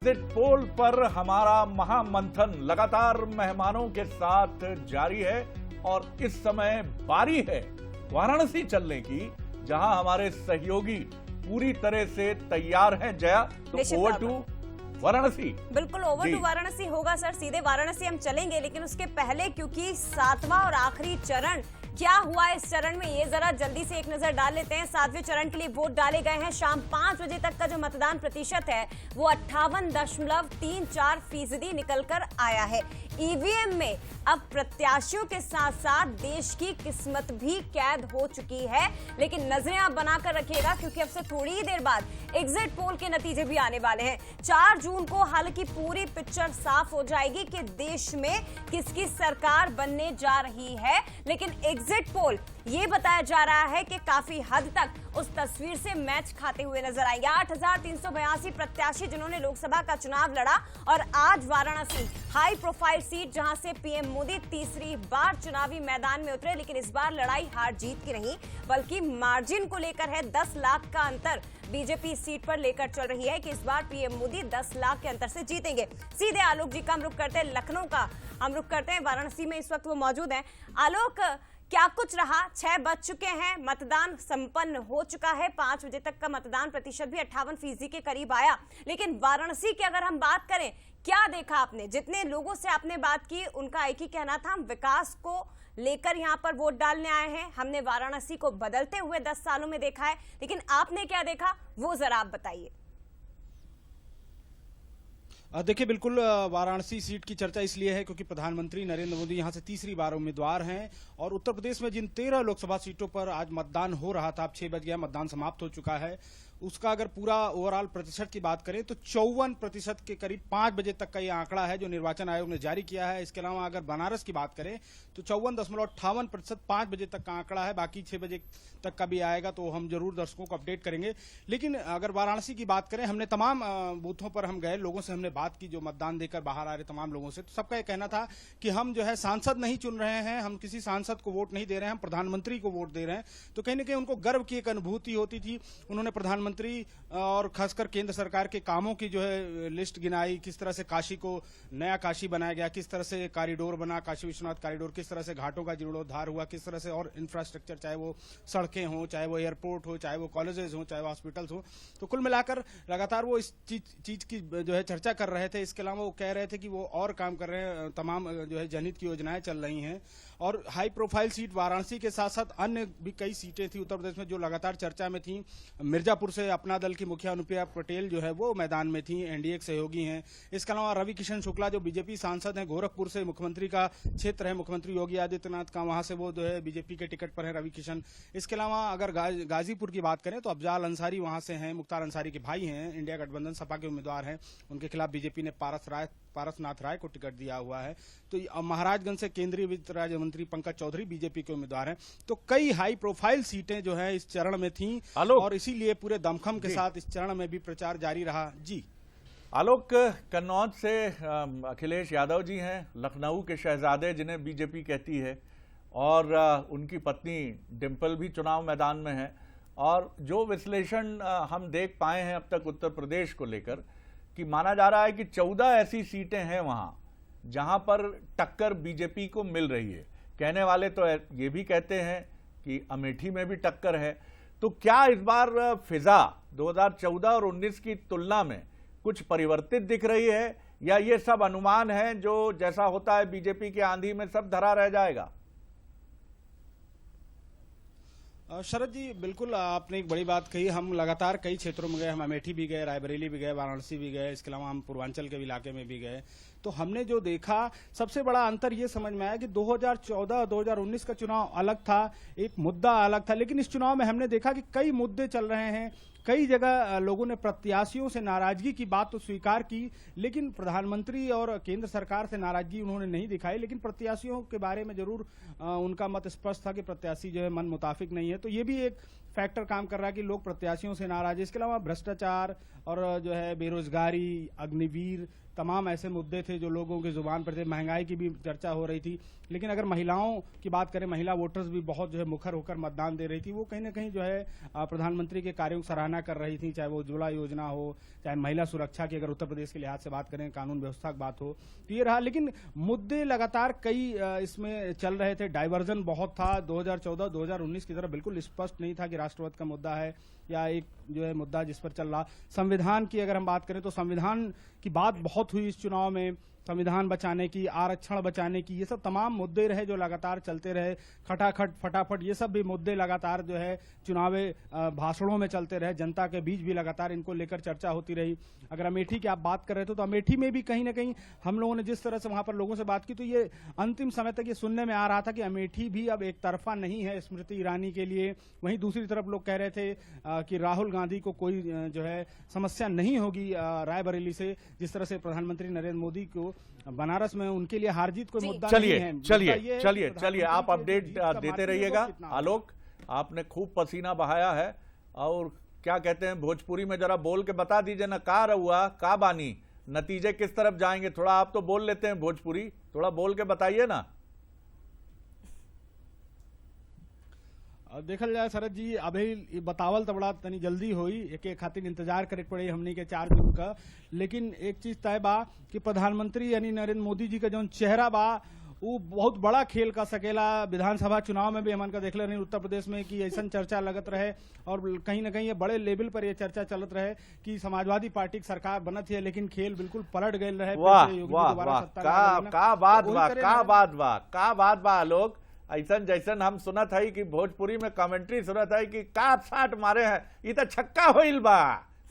Exit poll पर हमारा महामंथन लगातार मेहमानों के साथ जारी है और इस समय बारी है वाराणसी चलने की, जहां हमारे सहयोगी पूरी तरह से तैयार हैं। जया, तो ओवर टू वाराणसी। बिल्कुल ओवर टू वाराणसी होगा सर, सीधे वाराणसी हम चलेंगे, लेकिन उसके पहले क्योंकि 7वां और आखिरी चरण क्या हुआ इस चरण में, ये जरा जल्दी से एक नजर डाल लेते हैं। 7वें चरण के लिए वोट डाले गए हैं। शाम 5 बजे तक का जो मतदान प्रतिशत है वो 58.34% निकलकर आया है। ईवीएम में अब प्रत्याशियों के साथ साथ देश की किस्मत भी कैद हो चुकी है, लेकिन नजरें आप बनाकर रखिएगा क्योंकि अब से थोड़ी ही देर बाद एग्जिट पोल के नतीजे भी आने वाले हैं। 4 जून को हालांकि पूरी पिक्चर साफ हो जाएगी कि देश में किसकी सरकार बनने जा रही है, लेकिन एग्जिट पोल ये बताया जा रहा है कि काफी हद तक उस तस्वीर से मैच खाते हुए नजर आएंगे। 8,382 प्रत्याशी जिन्होंने लोकसभा का चुनाव लड़ा, और आज वाराणसी हाई प्रोफाइल सीट जहां से पीएम मोदी तीसरी बार चुनावी मैदान में उतरे, लेकिन इस बार लड़ाई हार जीत की नहीं बल्कि मार्जिन को लेकर है। 10 लाख का अंतर बीजेपी इस सीट पर लेकर चल रही है कि इस बार पीएम मोदी 10 लाख के अंतर से जीतेंगे। सीधे आलोक जी का हम रुख करते हैं, लखनऊ का हम रुख करते हैं। वाराणसी में इस वक्त वो मौजूद हैं। आलोक, क्या कुछ रहा? 6 बज चुके हैं, मतदान संपन्न हो चुका है। 5 बजे तक का मतदान प्रतिशत भी 58% के करीब आया, लेकिन वाराणसी की अगर हम बात करें, क्या देखा आपने? जितने लोगों से आपने बात की उनका एक ही कहना था, हम विकास को लेकर यहाँ पर वोट डालने आए हैं, हमने वाराणसी को बदलते हुए 10 सालों में देखा है, लेकिन आपने क्या देखा वो जरा आप बताइए। देखिए, बिल्कुल वाराणसी सीट की चर्चा इसलिए है क्योंकि प्रधानमंत्री नरेंद्र मोदी यहां से तीसरी बार उम्मीदवार हैं, और उत्तर प्रदेश में जिन 13 लोकसभा सीटों पर आज मतदान हो रहा था, अब 6 बज गया, मतदान समाप्त हो चुका है, उसका अगर पूरा ओवरऑल प्रतिशत की बात करें तो 54% के करीब 5 बजे तक का ये आंकड़ा है जो निर्वाचन आयोग ने जारी किया है। इसके अलावा अगर बनारस की बात करें तो 54.58% 5 बजे तक का आंकड़ा है। बाकी 6 बजे तक का भी आएगा तो हम जरूर दर्शकों को अपडेट करेंगे। लेकिन अगर वाराणसी की बात करें, हमने तमाम बूथों पर हम गए, लोगों से हमने बात की जो मतदान देकर बाहर आ रहे तमाम लोगों से, तो सबका यह कहना था कि हम जो है सांसद नहीं चुन रहे हैं, हम किसी सांसद को वोट नहीं दे रहे हैं, हम प्रधानमंत्री को वोट दे रहे हैं। तो कहीं ना कहीं उनको गर्व की एक अनुभूति होती थी। उन्होंने प्रधानमंत्री और खासकर केंद्र सरकार के कामों की जो है लिस्ट गिनाई, किस तरह से काशी को नया काशी बनाया गया, किस तरह से कॉरिडोर बना, काशी विश्वनाथ कॉरिडोर, किस तरह से घाटों का जीर्णोद्धार हुआ, किस तरह से और इंफ्रास्ट्रक्चर, चाहे वो सड़कें हो, चाहे वो एयरपोर्ट हो, चाहे वो कॉलेजेस हो, चाहे वो हॉस्पिटल्स हो, तो कुल मिलाकर लगातार वो इस चीज की जो है चर्चा कर रहे थे। इसके अलावा वो कह रहे थे कि वो और काम कर रहे हैं, तमाम जो है जनहित की योजनाएं चल रही हैं। और हाई प्रोफाइल सीट वाराणसी के साथ साथ अन्य भी कई सीटें थी उत्तर प्रदेश में जो लगातार चर्चा में थी। मिर्जापुर से अपना दल की मुखिया अनुप्रिया पटेल जो है वो मैदान में थी, एनडीए के सहयोगी हैं। इसके अलावा रवि किशन शुक्ला जो बीजेपी सांसद हैं, गोरखपुर से मुख्यमंत्री का क्षेत्र है, मुख्यमंत्री योगी आदित्यनाथ का, वहां से वो जो है बीजेपी के टिकट पर है रवि किशन। इसके अलावा अगर गाजीपुर की बात करें तो अफजाल अंसारी वहां से हैं, मुख्तार अंसारी के भाई हैं, इंडिया गठबंधन सपा के उम्मीदवार हैं, उनके खिलाफ बीजेपी ने पारसनाथ राय को टिकट दिया हुआ है। तो महाराजगंज से केंद्रीय वित्त राज्य मंत्री पंकज चौधरी बीजेपी के उम्मीदवार हैं। तो कई हाई प्रोफाइल सीटें जो है इस चरण में थीं, और इसीलिए पूरे दमखम के साथ इस चरण में भी प्रचार जारी रहा। जी आलोक, कन्नौज से अखिलेश यादव जी हैं, लखनऊ के शहजादे जिन्हें बीजेपी कहती है, और उनकी पत्नी डिम्पल भी चुनाव मैदान में है। और जो विश्लेषण हम देख पाए हैं अब तक उत्तर प्रदेश को लेकर, कि माना जा रहा है कि 14 ऐसी सीटें हैं वहां जहां पर टक्कर बीजेपी को मिल रही है। कहने वाले तो ये भी कहते हैं कि अमेठी में भी टक्कर है। तो क्या इस बार फिजा 2014 और 19 की तुलना में कुछ परिवर्तित दिख रही है, या ये सब अनुमान है जो जैसा होता है बीजेपी के आंधी में सब धरा रह जाएगा? शरद जी, बिल्कुल आपने एक बड़ी बात कही। हम लगातार कई क्षेत्रों में गए, हम अमेठी भी गए, रायबरेली भी गए, वाराणसी भी गए, इसके अलावा हम पूर्वांचल के इलाके में भी गए। तो हमने जो देखा, सबसे बड़ा अंतर ये समझ में आया कि 2014 और 2019 का चुनाव अलग था, एक मुद्दा अलग था, लेकिन इस चुनाव में हमने देखा कि कई मुद्दे चल रहे हैं। कई जगह लोगों ने प्रत्याशियों से नाराजगी की बात तो स्वीकार की, लेकिन प्रधानमंत्री और केंद्र सरकार से नाराजगी उन्होंने नहीं दिखाई। लेकिन प्रत्याशियों के बारे में जरूर उनका मत स्पष्ट था कि प्रत्याशी जो है मन मुताबिक नहीं है। तो ये भी एक फैक्टर काम कर रहा है कि लोग प्रत्याशियों से नाराज है। इसके अलावा भ्रष्टाचार और जो है बेरोजगारी, अग्निवीर, तमाम ऐसे मुद्दे थे जो लोगों की जुबान पर थे। महंगाई की भी चर्चा हो रही थी, लेकिन अगर महिलाओं की बात करें, महिला वोटर्स भी बहुत जो है मुखर होकर मतदान दे रही थी। वो कहीं ना कहीं जो है प्रधानमंत्री के कार्यों की सराहना कर रही थी, चाहे वो उज्ज्वला योजना हो, चाहे महिला सुरक्षा की अगर उत्तर प्रदेश के लिहाज से बात करें, कानून व्यवस्था की बात हो, तो ये रहा। लेकिन मुद्दे लगातार कई इसमें चल रहे थे, डाइवर्जन बहुत था। 2014-2019 की तरह बिल्कुल स्पष्ट नहीं था कि राष्ट्रवाद का मुद्दा है या एक जो है मुद्दा जिस पर चल रहा। संविधान की अगर हम बात करें तो संविधान की बात बहुत हुई इस चुनाव में, संविधान बचाने की, आरक्षण बचाने की, ये सब तमाम मुद्दे रहे जो लगातार चलते रहे। खटाखट फटाफट ये सब भी मुद्दे लगातार जो है चुनावी भाषणों में चलते रहे, जनता के बीच भी लगातार इनको लेकर चर्चा होती रही। अगर अमेठी की आप बात कर रहे थे तो अमेठी में भी कहीं ना कहीं हम लोगों ने जिस तरह से वहां पर लोगों से बात की, तो ये अंतिम समय तक ये सुनने में आ रहा था कि अमेठी भी अब एक तरफा नहीं है स्मृति ईरानी के लिए। वहीं दूसरी तरफ लोग कह रहे थे कि राहुल गांधी को कोई जो है समस्या नहीं होगी रायबरेली से, जिस तरह से प्रधानमंत्री नरेंद्र मोदी को बनारस में उनके लिए हार जीत कोई मुद्दा नहीं है। चलिए आप अपडेट देते रहिएगा। आलोक, आपने खूब पसीना बहाया है और क्या कहते हैं भोजपुरी में जरा बोल के बता दीजिए ना, का रहुआ का बानी, नतीजे किस तरफ जाएंगे? थोड़ा आप तो बोल लेते हैं भोजपुरी, थोड़ा बोल के बताइए ना। देखल जाए शरद जी, अभी बतावल तो बड़ा तनी जल्दी हुई, एक खातिर इंतजार करे पड़े हमनी के 4 दिन का। लेकिन एक चीज तय बा कि प्रधानमंत्री यानी नरेंद्र मोदी जी का जो चेहरा बा वो बहुत बड़ा खेल का सकेला। विधानसभा चुनाव में भी हमन का देखले नहीं उत्तर प्रदेश में कि ऐसा चर्चा लगत रहे और कहीं ना कहीं ये बड़े लेवल पर ये चर्चा चलत रहे कि समाजवादी पार्टी की सरकार बनत है, लेकिन खेल बिल्कुल पलट गए रहे। वाह वाह वाह, का बात बा लोग। ऐसा जैसन हम सुनत है कि भोजपुरी में कमेंट्री सुनत है कि का साठ मारे हैं, ये तो छक्का होइल बा।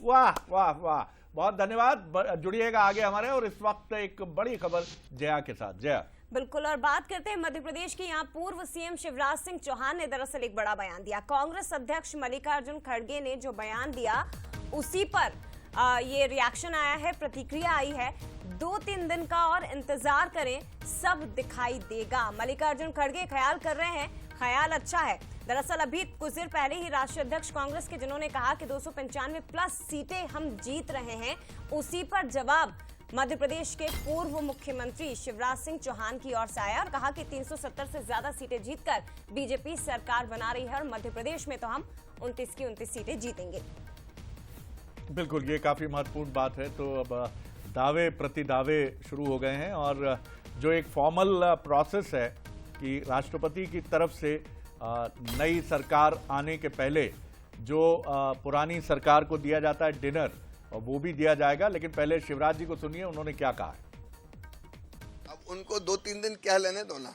वाह वाह वाह, बहुत धन्यवाद। जुड़िएगा आगे हमारे, और इस वक्त एक बड़ी खबर जया के साथ। जया, बिल्कुल, और बात करते हैं मध्य प्रदेश की। यहाँ पूर्व सीएम शिवराज सिंह चौहान ने दरअसल एक बड़ा बयान दिया। कांग्रेस अध्यक्ष मल्लिकार्जुन खड़गे ने जो बयान दिया उसी पर ये रिएक्शन आया है, प्रतिक्रिया आई है। 2-3 दिन का और इंतजार करें, सब दिखाई देगा। मल्लिकार्जुन खड़गे ख्याल कर रहे हैं, ख्याल अच्छा है। दरअसल अभी कुछ देर पहले ही राष्ट्रीय अध्यक्ष कांग्रेस के जिन्होंने कहा कि 295 प्लस सीटें हम जीत रहे हैं, उसी पर जवाब मध्य प्रदेश के पूर्व मुख्यमंत्री शिवराज सिंह चौहान की ओर से आया और कहा कि 370 से ज्यादा सीटें जीतकर बीजेपी सरकार बना रही है और मध्य प्रदेश में तो हम 29 की 29 सीटें जीतेंगे। बिल्कुल, ये काफी महत्वपूर्ण बात है। तो अब दावे प्रति दावे शुरू हो गए हैं और जो एक फॉर्मल प्रोसेस है कि राष्ट्रपति की तरफ से नई सरकार आने के पहले जो पुरानी सरकार को दिया जाता है डिनर, और वो भी दिया जाएगा। लेकिन पहले शिवराज जी को सुनिए, उन्होंने क्या कहा है। अब उनको 2-3 दिन क्या लेने दो ना,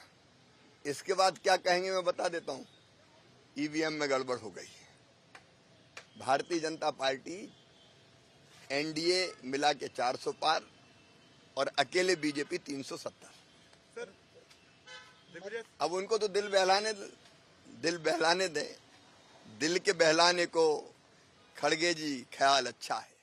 इसके बाद क्या कहेंगे मैं बता देता हूं। ईवीएम में गड़बड़ हो गई, भारतीय जनता पार्टी एनडीए मिला के 400 पार और अकेले बीजेपी 370। अब उनको तो दिल बहलाने दें। दिल के बहलाने को खड़गे जी ख्याल अच्छा है।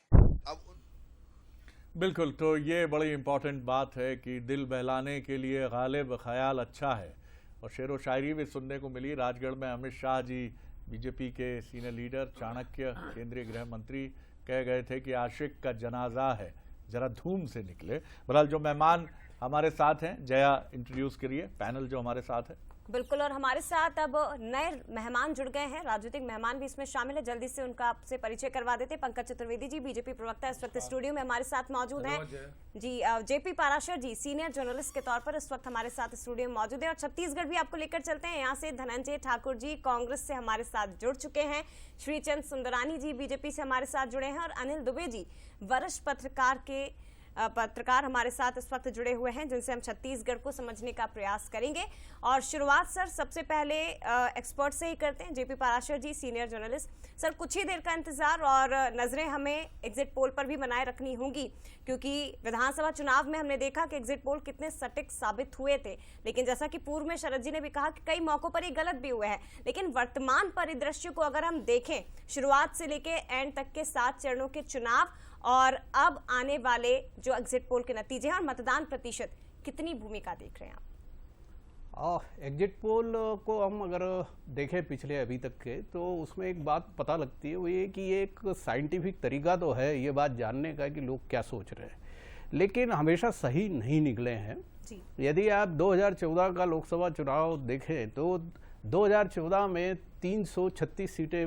बिल्कुल, तो ये बड़ी इंपॉर्टेंट बात है कि दिल बहलाने के लिए गालिब ख्याल अच्छा है। और शेर व शायरी भी सुनने को मिली। राजगढ़ में अमित शाह जी, बीजेपी के सीनियर लीडर, चाणक्य, केंद्रीय गृह मंत्री कह गए थे कि आशिक का जनाजा है, जरा धूम से निकले। बहरहाल जो मेहमान हमारे साथ हैं, जया इंट्रोड्यूस करिए पैनल जो हमारे साथ है। बिल्कुल, और हमारे साथ अब नए मेहमान जुड़ गए हैं, राजनीतिक मेहमान भी इसमें शामिल है। जल्दी से उनका आपसे परिचय करवा देते हैं। पंकज चतुर्वेदी जी, बीजेपी प्रवक्ता, इस वक्त स्टूडियो में हमारे साथ मौजूद हैं। जी, जेपी पाराशर जी, सीनियर जर्नलिस्ट के तौर पर इस वक्त हमारे साथ स्टूडियो में मौजूद है। और छत्तीसगढ़ भी आपको लेकर चलते हैं। यहाँ से धनंजय ठाकुर जी कांग्रेस से हमारे साथ जुड़ चुके हैं। श्रीचंद सुंदरानी जी बीजेपी से हमारे साथ जुड़े हैं। और अनिल दुबे जी, वरिष्ठ पत्रकार हमारे साथ इस वक्त जुड़े हुए हैं, जिनसे हम छत्तीसगढ़ को समझने का प्रयास करेंगे। और शुरुआत सर सबसे पहले एक्सपर्ट से ही करते हैं। जेपी पाराशर जी, सीनियर जर्नलिस्ट, सर कुछ ही देर का इंतजार और नजरें हमें एग्जिट पोल पर भी बनाए रखनी होंगी, क्योंकि विधानसभा चुनाव में हमने देखा कि एग्जिट पोल कितने सटीक साबित हुए थे। लेकिन जैसा कि पूर्व में शरद जी ने भी कहा कि कई मौकों पर ये गलत भी हुए हैं। लेकिन वर्तमान परिदृश्य को अगर हम देखें, शुरुआत से लेके एंड तक के 7 चरणों के चुनाव और अब आने वाले जो एग्जिट पोल के नतीजे हैं और मतदान प्रतिशत, कितनी भूमिका देख रहे हैं आप? एग्जिट पोल को हम अगर देखें पिछले अभी तक के, तो उसमें एक बात पता लगती है, वो ये कि ये एक साइंटिफिक तरीका तो है ये बात जानने का कि लोग क्या सोच रहे हैं। लेकिन हमेशा सही नहीं निकले हैं। यदि आप 2014 का लोकसभा चुनाव देखें तो 2014 में 336 सीटें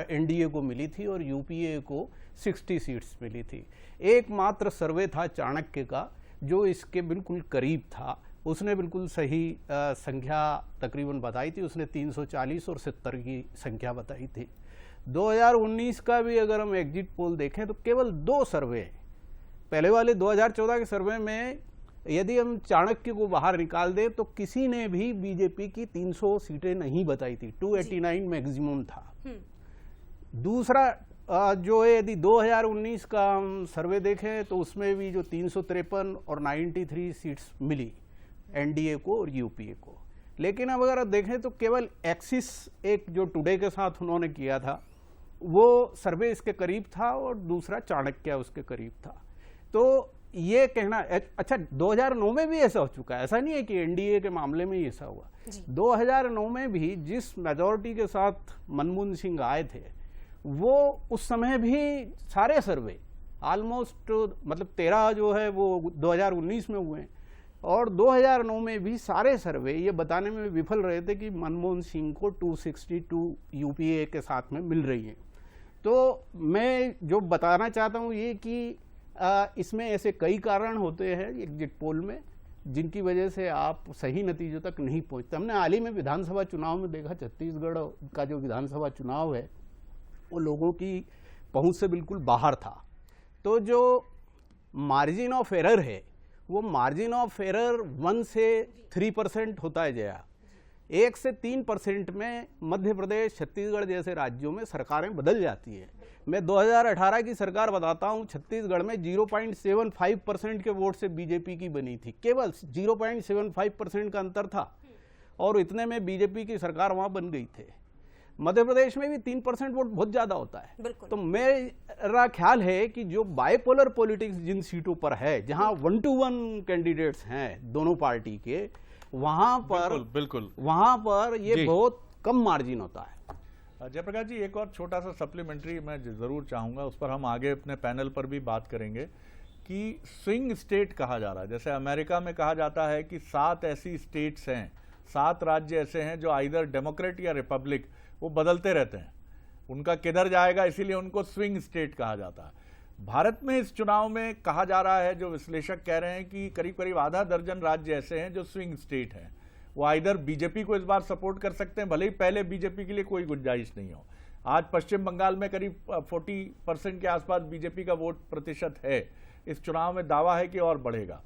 एनडीए को मिली थी और यूपीए को 60 सीट्स मिली थी। एकमात्र सर्वे था चाणक्य का जो इसके बिल्कुल करीब था, उसने बिल्कुल सही संख्या तकरीबन बताई थी, उसने 340 और 70 की संख्या बताई थी। 2019 का भी अगर हम एग्जिट पोल देखें तो केवल 2 सर्वे, पहले वाले 2014 के सर्वे में यदि हम चाणक्य को बाहर निकाल दें तो किसी ने भी बीजेपी की 300 सीटें नहीं बताई थी, 289 मैक्सिमम था। दूसरा जो है यदि 2019 का हम सर्वे देखें तो उसमें भी जो 353 और 93 सीट्स मिली एनडीए को और यूपीए को। लेकिन अब अगर देखें तो केवल एक्सिस एक जो टुडे के साथ उन्होंने किया था वो सर्वे इसके करीब था और दूसरा चाणक्य उसके करीब था। तो ये कहना अच्छा 2009 में भी ऐसा हो चुका है, ऐसा नहीं है कि एनडीए के मामले में ही ऐसा हुआ। 2009 में भी जिस मेजॉरिटी के साथ मनमोहन सिंह आए थे वो उस समय भी सारे सर्वे ऑलमोस्ट मतलब 13 जो है वो 2019 में हुए और 2009 में भी सारे सर्वे ये बताने में विफल रहे थे कि मनमोहन सिंह को 262 यूपीए के साथ में मिल रही है। तो मैं जो बताना चाहता हूँ ये कि इसमें ऐसे कई कारण होते हैं एग्जिट पोल में जिनकी वजह से आप सही नतीजों तक नहीं पहुंचते। हमने हाल ही में विधानसभा चुनाव में देखा, छत्तीसगढ़ का जो विधानसभा चुनाव है वो लोगों की पहुंच से बिल्कुल बाहर था। तो जो मार्जिन ऑफ एरर है वो मार्जिन ऑफ एरर 1 से 3% होता है जया। 1 से 3% में मध्य प्रदेश, छत्तीसगढ़ जैसे राज्यों में सरकारें बदल जाती है। मैं 2018 की सरकार बताता हूं, छत्तीसगढ़ में 0.75% के वोट से बीजेपी की बनी थी, केवल 0.75% का अंतर था और इतने में बीजेपी की सरकार वहां बन गई थी। मध्य प्रदेश में भी 3% वोट बहुत ज्यादा होता है। तो मेरा ख्याल है कि जो बाइपोलर पॉलिटिक्स जिन सीटों पर है जहां 1-to-1 कैंडिडेट्स हैं दोनों पार्टी के, वहां पर बिल्कुल वहां पर ये बहुत कम मार्जिन होता है। जयप्रकाश जी, एक और छोटा सा सप्लीमेंट्री मैं जरूर चाहूंगा, उस पर हम आगे अपने पैनल पर भी बात करेंगे कि स्विंग स्टेट कहा जा रहा है। जैसे अमेरिका में कहा जाता है कि 7 ऐसी स्टेट्स हैं, 7 राज्य ऐसे हैं जो आइदर डेमोक्रेट या रिपब्लिक, वो बदलते रहते हैं, उनका किधर जाएगा, इसीलिए उनको स्विंग स्टेट कहा जाता है। भारत में इस चुनाव में कहा जा रहा है, जो विश्लेषक कह रहे हैं कि करीब करीब आधा दर्जन राज्य ऐसे हैं जो स्विंग स्टेट हैं, वो आइदर बीजेपी को इस बार सपोर्ट कर सकते हैं, भले ही पहले बीजेपी के लिए कोई गुंजाइश नहीं हो। आज पश्चिम बंगाल में करीब 40% के आसपास बीजेपी का वोट प्रतिशत है। इस चुनाव में दावा है कि और बढ़ेगा।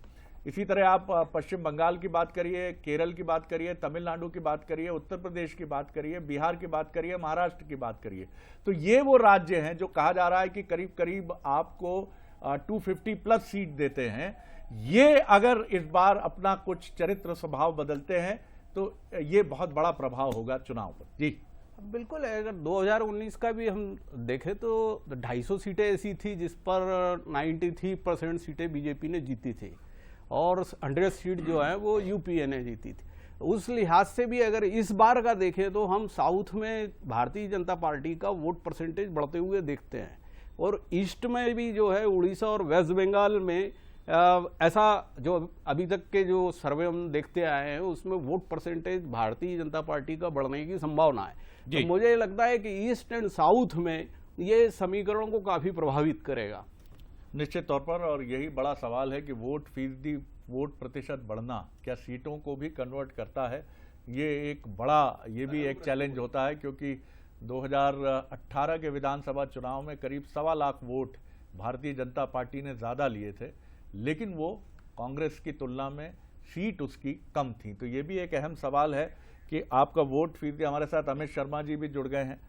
इसी तरह आप पश्चिम बंगाल की बात करिए, केरल की बात करिए, तमिलनाडु की बात करिए, उत्तर प्रदेश की बात करिए, बिहार की बात करिए, महाराष्ट्र की बात करिए, तो ये वो राज्य हैं जो कहा जा रहा है कि करीब करीब आपको 250 प्लस सीट देते हैं। ये अगर इस बार अपना कुछ चरित्र स्वभाव बदलते हैं तो ये बहुत बड़ा प्रभाव होगा चुनाव पर। जी बिल्कुल, अगर 2019 का भी हम देखें तो 250 सीटें ऐसी थी जिस पर 93% सीटें बीजेपी ने जीती थी और 100 सीट जो है वो यूपीए ने जीती थी। उस लिहाज से भी अगर इस बार का देखें तो हम साउथ में भारतीय जनता पार्टी का वोट परसेंटेज बढ़ते हुए देखते हैं और ईस्ट में भी जो है उड़ीसा और वेस्ट बंगाल में ऐसा जो अभी तक के जो सर्वे हम देखते आए हैं उसमें vote percentage Bharatiya Janata party का बढ़ने की संभावना है। तो मुझे लगता है कि ईस्ट एंड साउथ में ये समीकरण को काफी प्रभावित करेगा निश्चित तौर पर। और यही बड़ा सवाल है कि वोट प्रतिशत बढ़ना क्या सीटों को भी कन्वर्ट करता है। ये भी एक चैलेंज होता है, क्योंकि 2018 के विधानसभा चुनाव में करीब 1.25 लाख वोट भारतीय जनता पार्टी ने ज्यादा लिए थे, लेकिन वो कांग्रेस की तुलना में सीट उसकी कम थी। तो ये भी एक अहम सवाल है कि आपका वोट फिर। हमारे साथ अमित शर्मा जी भी जुड़ गए हैं,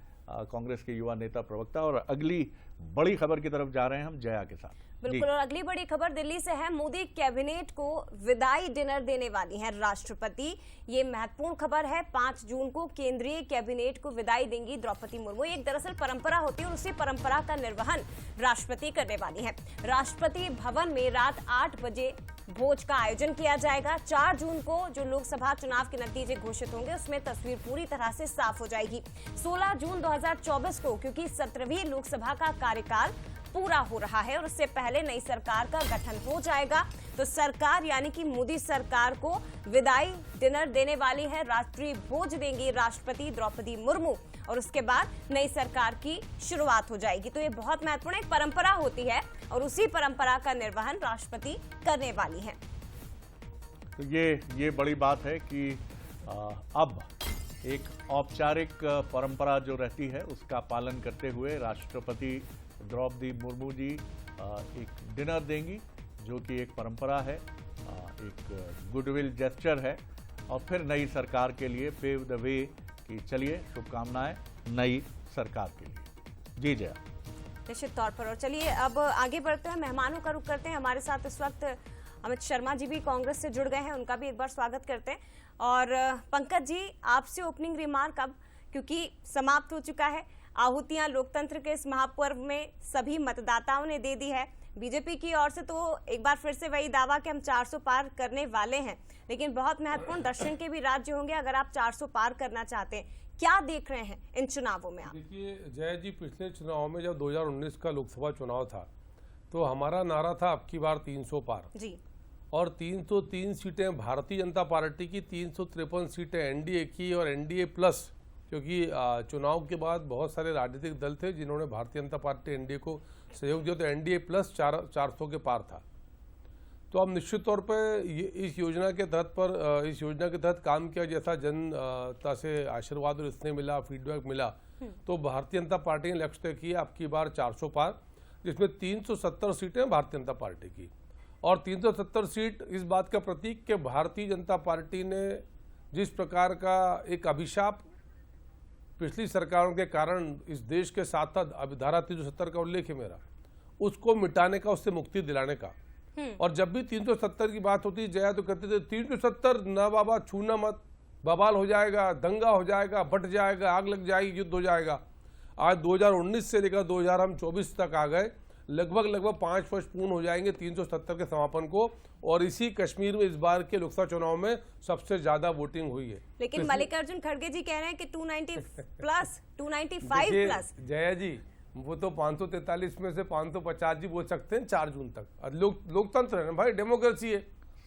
कांग्रेस के युवा नेता प्रवक्ता, और अगली बड़ी खबर की तरफ जा रहे हैं हम जया के साथ। बिल्कुल, और अगली बड़ी खबर दिल्ली से है। मोदी कैबिनेट को विदाई डिनर देने वाली हैं राष्ट्रपति। ये महत्वपूर्ण खबर है। 5 जून को केंद्रीय कैबिनेट को विदाई देंगी द्रौपदी मुर्मू। एक दरअसल परंपरा होती है और उसी परंपरा का निर्वहन राष्ट्रपति करने वाली हैं। राष्ट्रपति भवन में रात 8 बजे भोज का आयोजन किया जाएगा। 4 जून को जो लोकसभा चुनाव के नतीजे घोषित होंगे उसमें तस्वीर पूरी तरह से साफ हो जाएगी। 16 जून 2024 को, क्योंकि 17वीं लोकसभा का कार्यकाल पूरा हो रहा है और उससे पहले नई सरकार का गठन हो जाएगा। तो सरकार यानी कि मोदी सरकार को विदाई डिनर देने वाली है, राष्ट्रीय भोज देंगी राष्ट्रपति द्रौपदी मुर्मू और उसके बाद नई सरकार की शुरुआत हो जाएगी। तो ये बहुत महत्वपूर्ण एक परंपरा होती है और उसी परंपरा का निर्वहन राष्ट्रपति करने वाली है। तो ये बड़ी बात है कि अब एक औपचारिक परंपरा जो रहती है उसका पालन करते हुए राष्ट्रपति द्रौपदी मुर्मू जी एक डिनर देंगी, जो कि एक परंपरा है, एक गुडविल जेस्चर है और फिर नई सरकार के लिए पेव द वे कि चलिए शुभकामनाएं नई सरकार के लिए। जी जया। निश्चित तौर पर। और चलिए अब आगे बढ़ते हैं, मेहमानों का रुख करते हैं। हमारे साथ इस वक्त अमित शर्मा जी भी कांग्रेस से जुड़ गए हैं, उनका भी एक बार स्वागत करते हैं। और पंकज जी, आपसे ओपनिंग रिमार्क अब, क्योंकि समाप्त हो चुका है आहुतियां लोकतंत्र के इस महापर्व में सभी मतदाताओं ने दे दी है। बीजेपी की ओर से तो एक बार फिर से वही दावा कि हम 400 पार करने वाले हैं, लेकिन बहुत महत्वपूर्ण दक्षिण के भी राज्य होंगे अगर आप 400 पार करना चाहते हैं। क्या देख रहे हैं इन चुनावों में आप? देखिए जय जी, पिछले चुनाव में जब 2019 का लोकसभा चुनाव था तो हमारा नारा था अब की बार 300 पार जी, और 303 सीटें भारतीय जनता पार्टी की, 353 सीटें एनडीए की और एनडीए प्लस, क्योंकि चुनाव के बाद बहुत सारे राजनीतिक दल थे जिन्होंने भारतीय जनता पार्टी एनडीए को सहयोग दिया, तो एनडीए प्लस 400 के पार था। तो अब निश्चित तौर पर इस योजना के तहत काम किया, जैसा जनता से आशीर्वाद और इसने मिला, फीडबैक मिला, तो भारतीय जनता पार्टी ने लक्ष्य तय किया अब की बार 400 पार, जिसमें 370 सीटें भारतीय जनता पार्टी की। और 370 सीट इस बात का प्रतीक कि भारतीय जनता पार्टी ने जिस प्रकार का एक अभिशाप पिछली सरकारों के कारण इस देश के साथ धारा 370 का उल्लेख है मेरा, उसको मिटाने का, उससे मुक्ति दिलाने का। और जब भी 370 की बात होती जया तो कहते थे 370 ना बाबा छूना मत, बवाल हो जाएगा, दंगा हो जाएगा, बट जाएगा, आग लग जाएगी, युद्ध हो जाएगा। आज 2019 से लेकर 2024 तक आ गए, लगभग 5 वर्ष पूर्ण हो जाएंगे 370 के समापन को, और इसी कश्मीर में इस बार के लोकसभा चुनाव में सबसे ज्यादा वोटिंग हुई है। लेकिन मल्लिकार्जुन खड़गे जी कह रहे हैं कि 290 प्लस 295 प्लस। जया जी, वो तो 543 में से 550 जी बोल सकते हैं 4 जून तक। लोकतंत्र है ना भाई, डेमोक्रेसी है,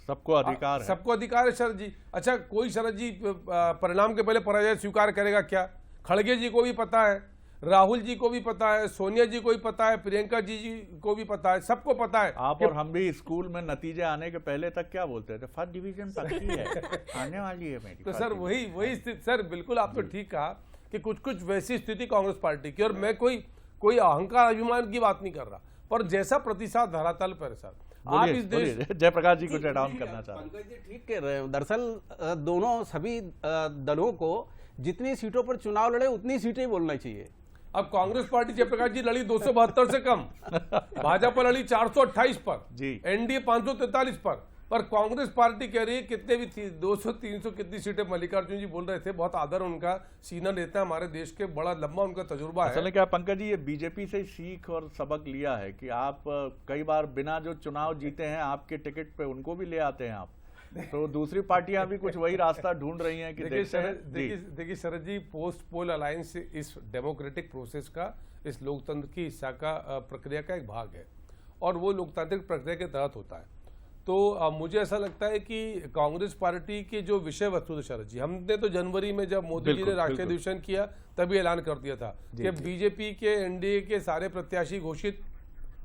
सबको अधिकार है, सबको अधिकार है शरद जी। अच्छा, कोई शरद जी परिणाम के पहले पराजय स्वीकार करेगा क्या? खड़गे जी को भी पता है, राहुल जी को भी पता है, सोनिया जी को भी पता है, प्रियंका जी को भी पता है, सबको पता है। आप और हम भी स्कूल में नतीजे आने के पहले तक क्या बोलते थे? फर्स्ट डिवीजन पक्की है, आने वाली है मेरी। तो सर वही स्थिति, सर बिल्कुल आपने ठीक कहा कि कुछ वैसी स्थिति कांग्रेस पार्टी की, और मैं कोई अहंकार अभिमान की बात नहीं कर रहा, पर जैसा प्रतिशत धरातल पर सर, आप इस देश जयप्रकाश जी कुछ ऐड ऑन करना चाह रहे हैं। पंकज जी ठीक कह रहे हैं। दरअसल दोनों सभी दलों को जितनी सीटों पर चुनाव लड़े उतनी सीटें बोलना चाहिए। अब कांग्रेस पार्टी जयप्रकाश जी लड़ी 272 से कम, भाजपा लड़ी 428 पर जी, एनडीए 543 पर कांग्रेस पार्टी कह रही है कितने भी 200-300 कितनी सीटें। मल्लिकार्जुन जी बोल रहे थे, बहुत आदर उनका, सीनियर नेता हमारे देश के, बड़ा लंबा उनका तजुर्बा है। असल में क्या पंकज जी, ये बीजेपी से सीख और सबक लिया है कि आप कई बार बिना जो चुनाव जीते हैं आपके टिकट पे उनको भी ले आते हैं आप, तो दूसरी पार्टियां भी कुछ वही रास्ता ढूंढ रही हैं कि देखिए शरद जी, पोस्ट पोल अलायंस इस डेमोक्रेटिक प्रोसेस का, इस लोकतंत्र की हिस्सा का प्रक्रिया का एक भाग है, और वो लोकतांत्रिक प्रक्रिया के तहत होता है। तो मुझे ऐसा लगता है कि कांग्रेस पार्टी के जो विषय वस्तु थे शरद जी, हमने तो जनवरी में जब मोदी जी ने राष्ट्रीय अधिवेशन किया तभी ऐलान कर दिया था कि बीजेपी के एनडीए के सारे प्रत्याशी घोषित,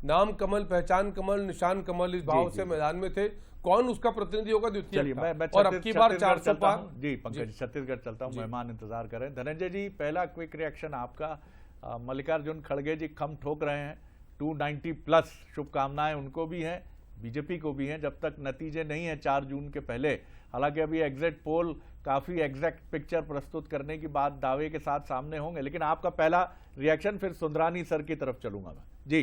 नाम कमल, पहचान कमल, निशान कमल, इस भाव से मैदान में थे। कौन उसका प्रतिनिधि होगा द्वितीय, और अब की बार 400 पार। जी पंकज जी, छत्तीसगढ़ चलता हूँ, मेहमान इंतजार करें। धनंजय जी, पहला क्विक रिएक्शन आपका। मल्लिकार्जुन खड़गे जी खम ठोक रहे हैं, 290 प्लस, शुभकामनाएं उनको भी हैं, बीजेपी को भी हैं, जब तक नतीजे नहीं है 4 जून के पहले। हालांकि अभी एग्जिट पोल काफी एग्जैक्ट पिक्चर प्रस्तुत करने की बात दावे के साथ सामने होंगे, लेकिन आपका पहला रिएक्शन, फिर सुंदरानी सर की तरफ चलूंगा मैं। जी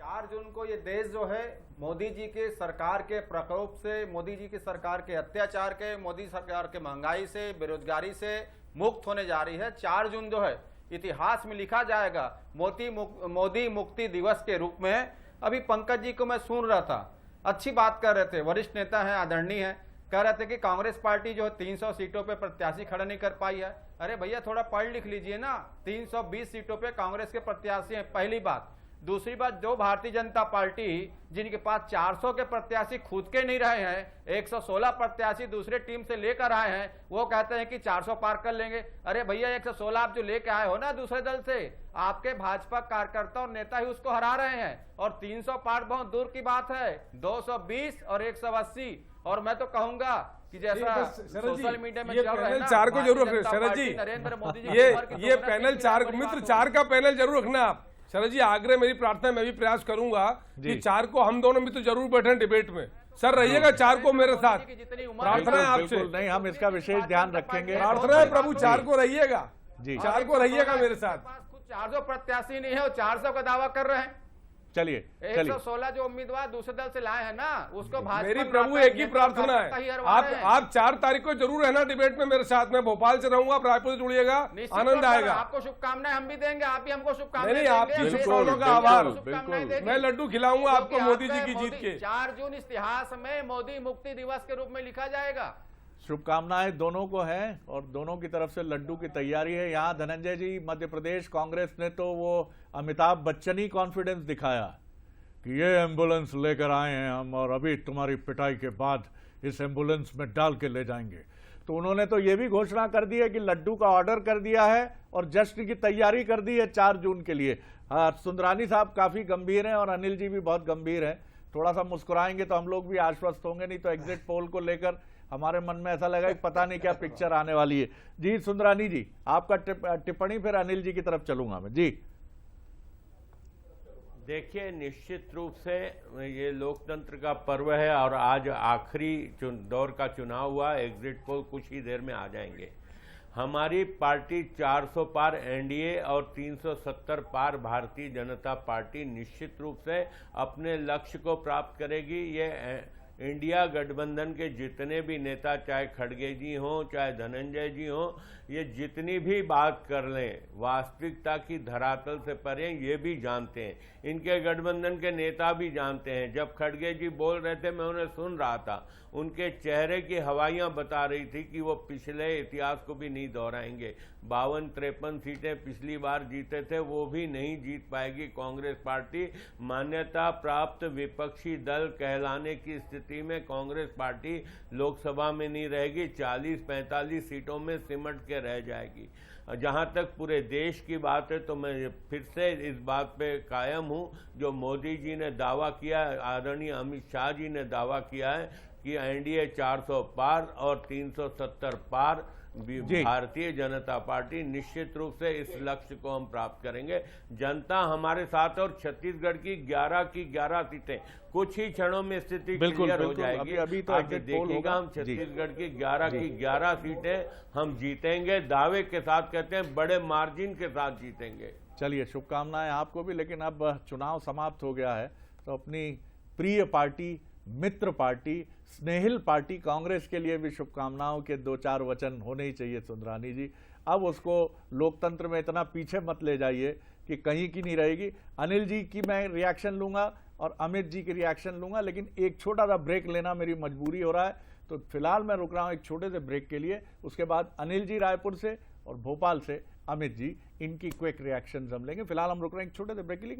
4 जून को ये देश जो है मोदी जी के सरकार के प्रकोप से, मोदी जी की सरकार के अत्याचार के, मोदी सरकार के महंगाई से, बेरोजगारी से मुक्त होने जा रही है। 4 जून जो है इतिहास में लिखा जाएगा मोदी मुक्ति दिवस के रूप में। अभी पंकज जी को मैं सुन रहा था, अच्छी बात कर रहे थे, वरिष्ठ नेता हैं, आदरणीय हैं, कह रहे थे कि कांग्रेस पार्टी जो है 300 सीटों पे प्रत्याशी खड़ा नहीं कर पाई है। अरे भैया थोड़ा पढ़ लिख लीजिए ना, 320 सीटों पे कांग्रेस के प्रत्याशी हैं, पहली बात। दूसरी बात, जो भारतीय जनता पार्टी जिनके पास 400 के प्रत्याशी खुद के नहीं रहे हैं, 116 प्रत्याशी दूसरे टीम से लेकर आए हैं, वो कहते हैं कि 400 पार कर लेंगे। अरे भैया 116 आप जो लेके आए हो ना दूसरे दल से, आपके भाजपा कार्यकर्ता और नेता ही उसको हरा रहे हैं। और 300 पार बहुत दूर की बात है, 220 और 180। और मैं तो कहूंगा कि जैसा सोशल मीडिया में चल रहा है ना, चार को जरूर रखना शरद जी, नरेंद्र मोदी जी ये पैनल चार मित्र 4 का पैनल जरूर रखना आप। शरद जी आग्रह, मेरी प्रार्थना, मैं भी प्रयास करूंगा कि 4 को हम दोनों मित्र जरूर बैठे डिबेट में। सर रहिएगा 4 को मेरे साथ, प्रार्थना है आपसे। नहीं, हम इसका विशेष ध्यान रखेंगे। प्रार्थना है प्रभु, 4 को रहिएगा जी, 4 को रहिएगा मेरे साथ। 400 प्रत्याशी नहीं है, वो 400 का दावा कर रहे हैं। चलिए 116 जो उम्मीदवार दूसरे दल से लाए हैं ना, उसको भाजपा मेरी प्रभु एक ही प्रार्थना है, आप 4 तारीख को जरूर रहना डिबेट में मेरे साथ। मैं भोपाल से रहूंगा, आप रायपुर से जुड़िएगा, आनंद आएगा। आपको शुभकामनाएं हम भी देंगे, आप भी हमको शुभकामनाएं नहीं, आपकी शुभकामनाओं का आभार। मैं लड्डू खिलाऊंगा आपको मोदी जी की जीत के। 4 जून इतिहास में मोदी मुक्ति दिवस के रूप में लिखा जाएगा। शुभकामनाएं दोनों को हैं और दोनों की तरफ से लड्डू की तैयारी है। यहाँ धनंजय जी, मध्य प्रदेश कांग्रेस ने तो वो अमिताभ बच्चन ही कॉन्फिडेंस दिखाया कि ये एम्बुलेंस लेकर आए हैं हम, और अभी तुम्हारी पिटाई के बाद इस एम्बुलेंस में डाल के ले जाएंगे। तो उन्होंने तो ये भी घोषणा कर दी है कि लड्डू का ऑर्डर कर दिया है और जश्न की तैयारी कर दी है 4 जून के लिए। सुंदरानी साहब काफी गंभीर हैं और अनिल जी भी बहुत गंभीर हैं। थोड़ा सा मुस्कुराएंगे तो हम लोग भी आश्वस्त होंगे, नहीं तो एग्जिट पोल को लेकर हमारे मन में ऐसा लगा कि पता नहीं क्या पिक्चर आने वाली है। जी सुंदरानी जी, आपका टिप्पणी, फिर अनिल जी की तरफ चलूंगा मैं। जी देखिए, निश्चित रूप से ये लोकतंत्र का पर्व है और आज आखिरी दौर का चुनाव हुआ, एग्जिट पोल कुछ ही देर में आ जाएंगे। हमारी पार्टी 400 पार एनडीए और 370 पार भारतीय जनता पार्टी निश्चित रूप से अपने लक्ष्य को प्राप्त करेगी। ये इंडिया गठबंधन के जितने भी नेता, चाहे खड़गे जी हों चाहे धनंजय जी हों, ये जितनी भी बात कर लें, वास्तविकता की धरातल से परे ये भी जानते हैं, इनके गठबंधन के नेता भी जानते हैं। जब खड़गे जी बोल रहे थे, मैं उन्हें सुन रहा था, उनके चेहरे की हवाइयां बता रही थी कि वो पिछले इतिहास को भी नहीं दोहराएंगे। 52-53 सीटें पिछली बार जीते थे, वो भी नहीं जीत पाएगी कांग्रेस पार्टी। मान्यता प्राप्त विपक्षी दल कहलाने की स्थिति में कांग्रेस पार्टी लोकसभा में नहीं रहेगी, 40-45 सीटों में सिमट के रह जाएगी। जहां तक पूरे देश की बात है तो मैं फिर से इस बात पे कायम हूं, जो मोदी जी ने दावा किया, आदरणीय अमित शाह जी ने दावा किया है कि एनडीए 400 पार और 370 पार, भारतीय जनता पार्टी निश्चित रूप से इस लक्ष्य को हम प्राप्त करेंगे। जनता हमारे साथ, और छत्तीसगढ़ की 11 की 11 सीटें कुछ ही क्षणों में स्थिति क्लियर हो जाएगी। अभी तो आप देखिएगा, हम छत्तीसगढ़ की 11 की 11 सीटें हम जीतेंगे, दावे के साथ कहते हैं, बड़े मार्जिन के साथ जीतेंगे। चलिए, शुभकामनाएं आपको भी। लेकिन अब चुनाव समाप्त हो गया है तो अपनी प्रिय पार्टी, मित्र पार्टी, स्नेहिल पार्टी कांग्रेस के लिए भी शुभकामनाओं के 2-4 वचन होने ही चाहिए सुंदरानी जी। अब उसको लोकतंत्र में इतना पीछे मत ले जाइए कि कहीं की नहीं रहेगी। अनिल जी की मैं रिएक्शन लूंगा और अमित जी की रिएक्शन लूंगा, लेकिन एक छोटा सा ब्रेक लेना मेरी मजबूरी हो रहा है, तो फिलहाल मैं रुक रहा हूं एक छोटे से ब्रेक के लिए। उसके बाद अनिल जी रायपुर से और भोपाल से अमित जी, इनकी क्विक रिएक्शन हम लेंगे। फिलहाल हम रुक रहे हैं एक छोटे से ब्रेक के लिए।